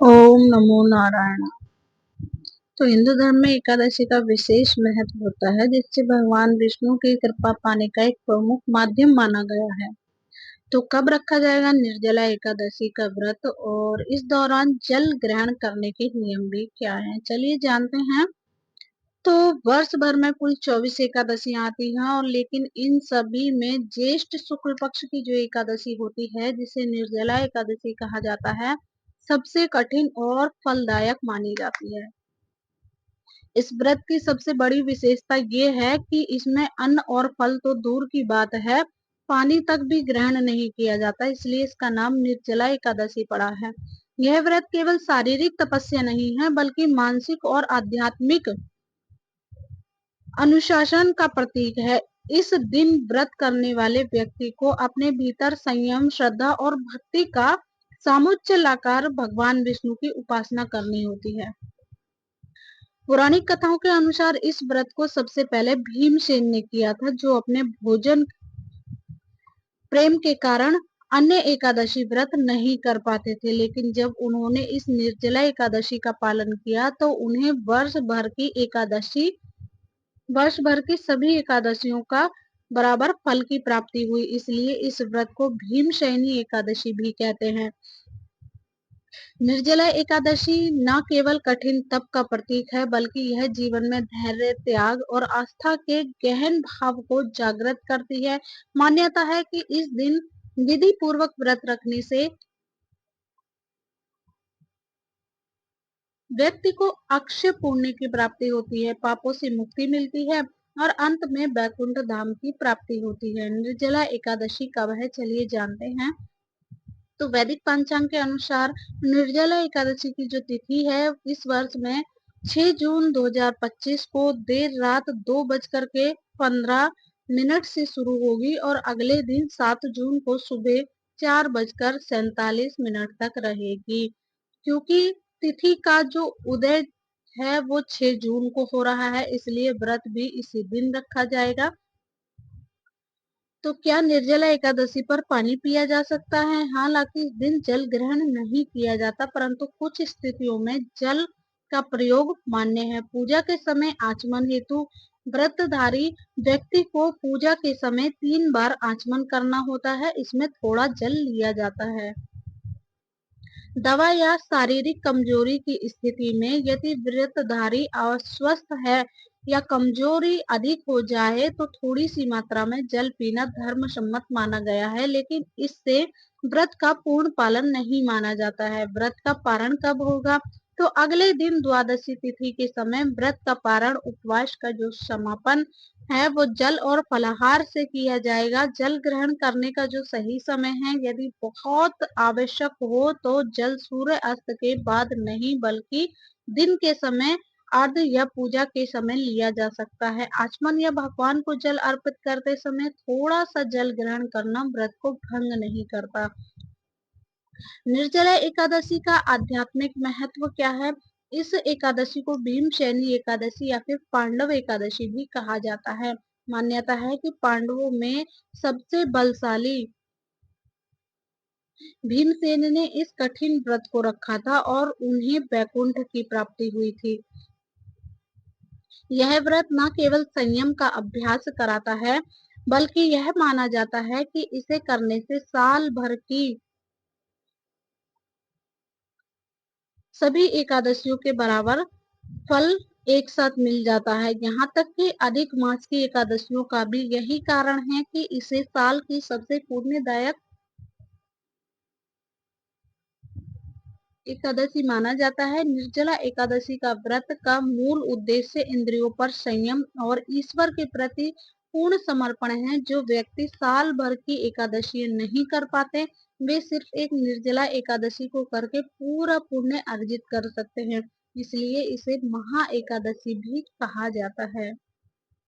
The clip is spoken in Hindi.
ओम नमो नारायण। तो हिंदू धर्म में एकादशी का विशेष महत्व होता है, जिससे भगवान विष्णु की कृपा पाने का एक प्रमुख माध्यम माना गया है। तो कब रखा जाएगा निर्जला एकादशी का व्रत और इस दौरान जल ग्रहण करने के नियम भी क्या हैं, चलिए जानते हैं। तो वर्ष भर में कुल 24 एकादशियां आती हैं और लेकिन इन सभी में ज्येष्ठ शुक्ल पक्ष की जो एकादशी होती है, जिसे निर्जला एकादशी कहा जाता है, सबसे कठिन और फलदायक मानी जाती है। इस व्रत की सबसे बड़ी विशेषता ये है कि इसमें अन्न और फल तो दूर की बात है, पानी तक भी ग्रहण नहीं किया जाता, इसलिए इसका नाम निर्जला एकादशी पड़ा है। यह व्रत केवल शारीरिक तपस्या नहीं है, बल्कि मानसिक और आध्यात्मिक अनुशासन का प्रतीक है। इस दिन व्रत करने वाले व्यक्ति को अपने भीतर संयम, श्रद्धा और भक्ति का सामुच्य लाकर भगवान विष्णु की उपासना करनी होती है। पौराणिक कथाओं के अनुसार इस व्रत को सबसे पहले भीमसेन ने किया था, जो अपने भोजन प्रेम के कारण अन्य एकादशी व्रत नहीं कर पाते थे। लेकिन जब उन्होंने इस निर्जला एकादशी का पालन किया तो उन्हें वर्ष भर की सभी एकादशियों का बराबर फल की प्राप्ति हुई। इसलिए इस व्रत को भीमशयनी एकादशी भी कहते हैं। निर्जला एकादशी न केवल कठिन तप का प्रतीक है, बल्कि यह जीवन में धैर्य, त्याग और आस्था के गहन भाव को जागृत करती है। मान्यता है कि इस दिन विधि पूर्वक व्रत रखने से व्यक्ति को अक्षय पुण्य की प्राप्ति होती है, पापों से मुक्ति मिलती है और अंत में वैकुंठ धाम की प्राप्ति होती है। निर्जला एकादशी कब है, चलिए जानते हैं। तो वैदिक पंचांग के अनुसार निर्जला एकादशी की जो तिथि है, इस वर्ष में 6 जून 2025 को देर रात 2:15 से शुरू होगी और अगले दिन 7 जून को सुबह 4:47 तक रहेगी। क्योंकि तिथि का जो उदय है वो 6 जून को हो रहा है, इसलिए व्रत भी इसी दिन रखा जाएगा। तो क्या निर्जला एकादशी पर पानी पिया जा सकता है? हालांकि इस दिन जल ग्रहण नहीं किया जाता, परंतु कुछ स्थितियों में जल का प्रयोग मान्य है। पूजा के समय आचमन हेतु व्रतधारी व्यक्ति को पूजा के समय 3 बार आचमन करना होता है, इसमें थोड़ा जल लिया जाता है। दवा या शारीरिक कमजोरी की स्थिति में यदि व्रतधारी अस्वस्थ है या कमजोरी अधिक हो जाए तो थोड़ी सी मात्रा में जल पीना धर्म सम्मत माना गया है, लेकिन इससे व्रत का पूर्ण पालन नहीं माना जाता है। व्रत का पारण कब होगा? तो अगले दिन द्वादशी तिथि के समय व्रत का पारण, उपवास का जो समापन है वो जल और फलाहार से किया जाएगा। जल ग्रहण करने का जो सही समय है, यदि बहुत आवश्यक हो तो जल सूर्य अस्त के बाद नहीं, बल्कि दिन के समय अर्घ या पूजा के समय लिया जा सकता है। आचमन या भगवान को जल अर्पित करते समय थोड़ा सा जल ग्रहण करना व्रत को भंग नहीं करता। निर्जला एकादशी का आध्यात्मिक महत्व क्या है? इस एकादशी को भीमशैनी एकादशी या फिर पांडव एकादशी भी कहा जाता है। मान्यता है कि पांडवों में सबसे बलशाली भीमसेन ने इस कठिन व्रत को रखा था और उन्हें वैकुंठ की प्राप्ति हुई थी। यह व्रत न केवल संयम का अभ्यास कराता है, बल्कि यह माना जाता है कि इसे करने से साल भर की सभी एकादशियों के बराबर फल एक साथ मिल जाता है। यहाँ तक कि अधिक मास की एकादशियों का भी यही कारण है कि इसे साल की सबसे पुण्यदायक एकादशी माना जाता है। निर्जला एकादशी का व्रत का मूल उद्देश्य इंद्रियों पर संयम और ईश्वर के प्रति पूर्ण समर्पण है। जो व्यक्ति साल भर की एकादशी नहीं कर पाते, वे सिर्फ एक निर्जला एकादशी को करके पूरा पुण्य अर्जित कर सकते हैं। इसलिए इसे महा एकादशी भी कहा जाता है।